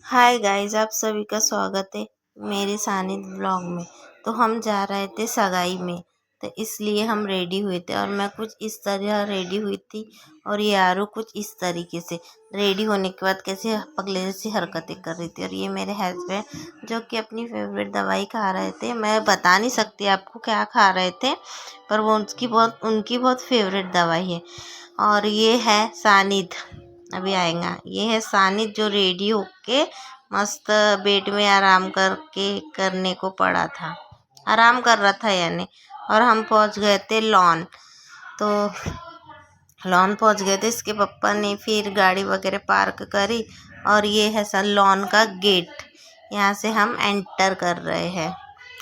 Hi guys, आप सभी का स्वागत है मेरे सानिध व्लॉग में। तो हम जा रहे थे सगाई में, तो इसलिए हम रेडी हुए थे और मैं कुछ इस तरह रेडी हुई थी और ये आरू कुछ इस तरीके से रेडी होने के बाद कैसे पगले जैसी हरकतें कर रही थी। और ये मेरे हस्बैंड जो कि अपनी फेवरेट दवाई खा रहे थे। मैं बता नहीं सकती आपको क्या खा रहे थे, पर वो उनकी बहुत फेवरेट दवाई है। और ये है सानिध, अभी आएगा। ये है सानिध जो रेडी होके मस्त बेड में आराम करने को पड़ा था, आराम कर रहा था यानी। और हम पहुंच गए थे लॉन। तो लॉन पहुंच गए थे, इसके पापा ने फिर गाड़ी वगैरह पार्क करी। और ये है सर लॉन का गेट, यहाँ से हम एंटर कर रहे हैं।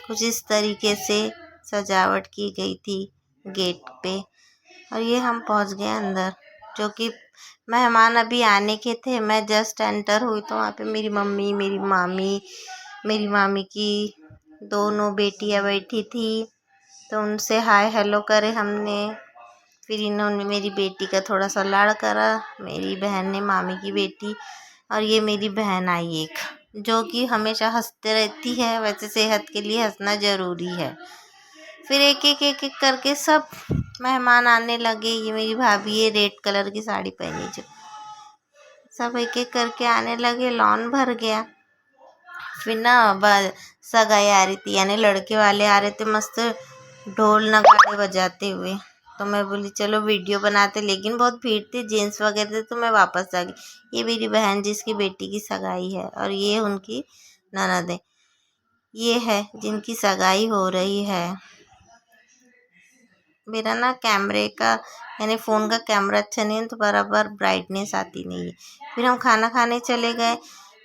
कुछ इस तरीके से सजावट की गई थी गेट पे। और ये हम पहुंच गए अंदर, जो कि मेहमान अभी आने के थे। मैं जस्ट एंटर हुई तो वहाँ पे मेरी मम्मी, मेरी मामी की दोनों बेटियाँ बैठी थी। तो उनसे हाय हेलो करे हमने। फिर इन्होंने मेरी बेटी का थोड़ा सा लाड़ करा, मेरी बहन ने मामी की बेटी। और ये मेरी बहन आई एक, जो कि हमेशा हंसते रहती है। वैसे सेहत के लिए हंसना ज़रूरी है। फिर एक एक करके सब मेहमान आने लगे। ये मेरी भाभी, ये रेड कलर की साड़ी पहनी जो, सब एक एक करके आने लगे। लॉन भर गया। फिर ना सगाई आ रही थी, यानी लड़के वाले आ रहे थे मस्त ढोल नगाड़े बजाते हुए। तो मैं बोली चलो वीडियो बनाते, लेकिन बहुत भीड़ थी, जेंट्स वगैरह थे, तो मैं वापस आ गई। ये मेरी बहन जिसकी बेटी की सगाई है, और ये उनकी ननद है। ये है जिनकी सगाई हो रही है। मेरा ना कैमरे का यानी फ़ोन का कैमरा अच्छा नहीं है, तो बराबर ब्राइटनेस आती नहीं है। फिर हम खाना खाने चले गए।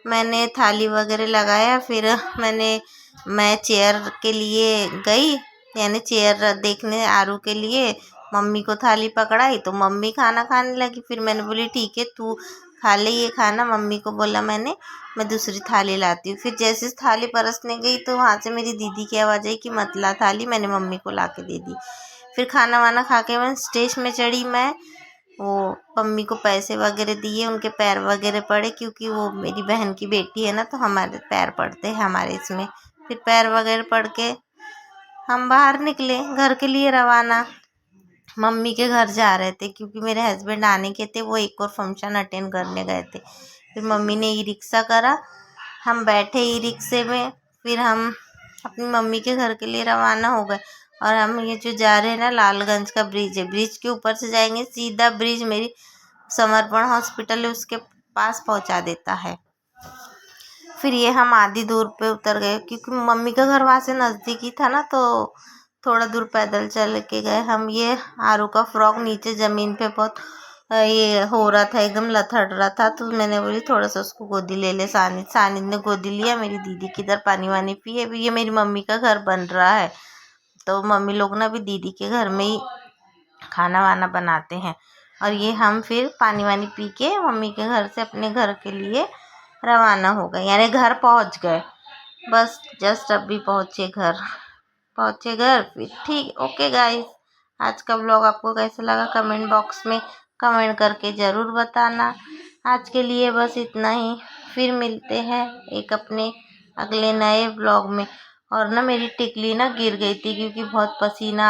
मैंने थाली वगैरह लगाया। फिर मैं चेयर के लिए गई, यानी चेयर देखने आरू के लिए। मम्मी को थाली पकड़ाई तो मम्मी खाना खाने लगी। फिर मैंने बोली ठीक है तू खा ले ये खाना। मम्मी को बोला मैंने, मैं दूसरी थाली लाती हूँ। फिर जैसे थाली परसने गई तो वहाँ से मेरी दीदी की आवाज़ आई कि मत ला थाली। मैंने मम्मी को ला के दे दी। फिर खाना वाना खा के मैं स्टेज में चढ़ी। मैं वो मम्मी को पैसे वगैरह दिए, उनके पैर वगैरह पड़े, क्योंकि वो मेरी बहन की बेटी है ना, तो हमारे पैर पड़ते हैं हमारे इसमें। फिर पैर वगैरह पड़ के हम बाहर निकले घर के लिए रवाना। मम्मी के घर जा रहे थे, क्योंकि मेरे हस्बैंड आने के थे, वो एक और फंक्शन अटेंड करने गए थे। फिर मम्मी ने ई रिक्शा करा, हम बैठे ई रिक्शे में। फिर हम अपनी मम्मी के घर के लिए रवाना हो गए। और हम ये जो जा रहे हैं ना, लालगंज का ब्रिज है, ब्रिज के ऊपर से जाएंगे सीधा। ब्रिज मेरी समर्पण हॉस्पिटल है उसके पास पहुंचा देता है। फिर ये हम आधी दूर पे उतर गए, क्योंकि मम्मी का घर वहाँ से नज़दीक ही था ना, तो थोड़ा दूर पैदल चल के गए हम। ये आरू का फ्रॉक नीचे ज़मीन पे बहुत ये हो रहा था, एकदम लथड़ रहा था। तो मैंने बोली थोड़ा सा उसको गोदी ले ले। सानिध ने गोदी लिया। मेरी दीदी किधर पानी वानी पिए। ये मेरी मम्मी का घर बन रहा है, तो मम्मी लोग ना भी दीदी के घर में ही खाना वाना बनाते हैं। और ये हम फिर पानी वानी पी के मम्मी के घर से अपने घर के लिए रवाना हो गए, यानी घर पहुंच गए। बस जस्ट अभी पहुंचे घर। फिर ठीक ओके गाइस, आज का व्लॉग आपको कैसा लगा कमेंट बॉक्स में कमेंट करके ज़रूर बताना। आज के लिए बस इतना ही। फिर मिलते हैं एक अपने अगले नए व्लॉग में। और ना मेरी टिकली ना गिर गई थी, क्योंकि बहुत पसीना